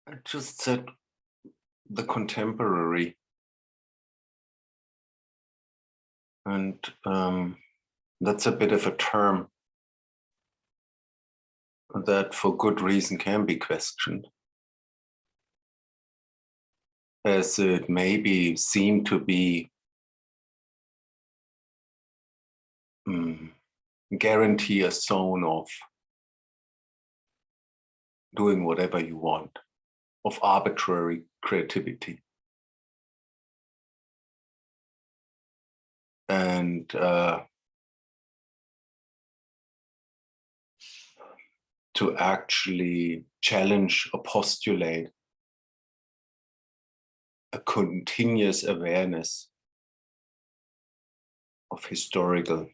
I just said the contemporary, and that's a bit of a term that for good reason can be questioned, as it maybe seem to be guarantee a zone of doing whatever you want, of arbitrary creativity. And to actually challenge or postulate a continuous awareness of historical,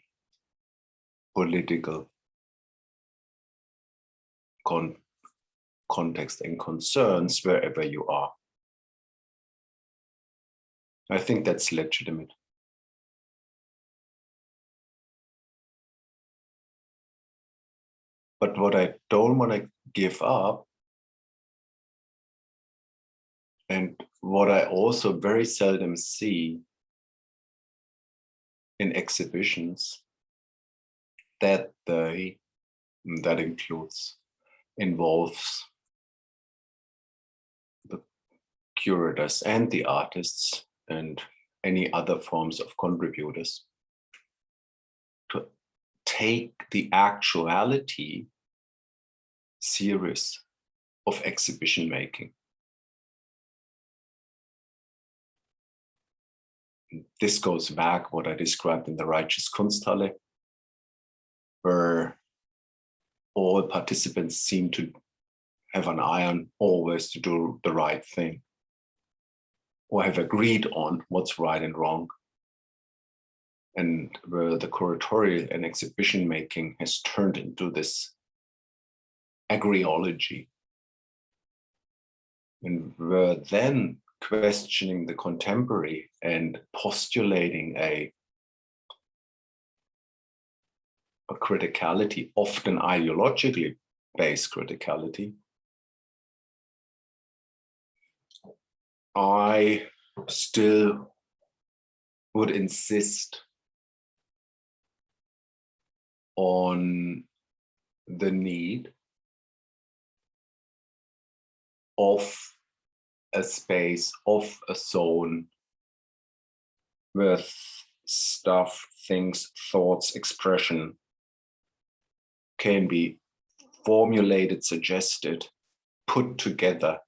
political context and concerns wherever you are. I think that's legitimate. But what I don't want to give up, and what I also very seldom see in exhibitions, that involves the curators and the artists and any other forms of contributors, to take the actuality serious of exhibition making. This goes back what I described in the Righteous Kunsthalle, where all participants seem to have an eye on always to do the right thing, or have agreed on what's right and wrong, and where the curatorial and exhibition making has turned into this agreeology, and where then questioning the contemporary and postulating a criticality, often ideologically based criticality, I still would insist on the need of a space, of a zone where stuff, things, thoughts, expression can be formulated, suggested, put together,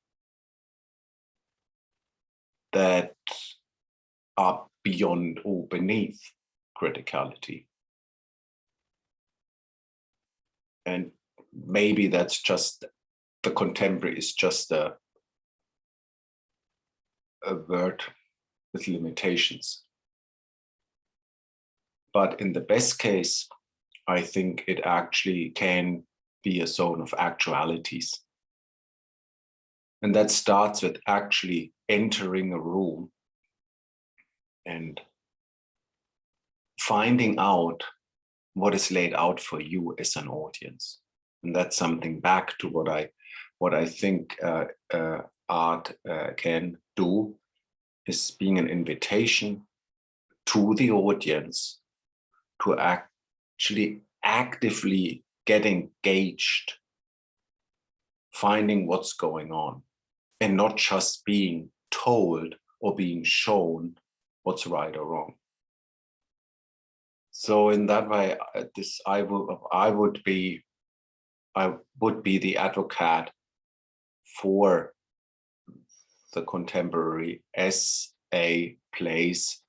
that are beyond or beneath criticality. And maybe that's just, the contemporary is just a word with limitations. But in the best case, I think it actually can be a zone of actualities. And that starts with actually entering a room and finding out what is laid out for you as an audience. And that's something back to what I think art can do, is being an invitation to the audience to actually actively get engaged, finding what's going on, and not just being told or being shown what's right or wrong. So in that way, I would be the advocate for the contemporary as a place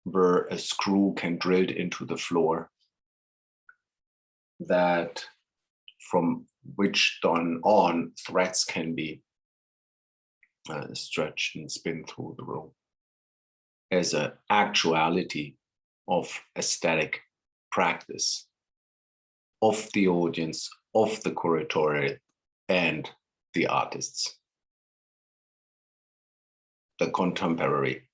where a screw can drill into the floor, that from which on threads can be stretched and spin through the room, as an actuality of aesthetic practice of the audience, of the curatorial, and the artists. The contemporary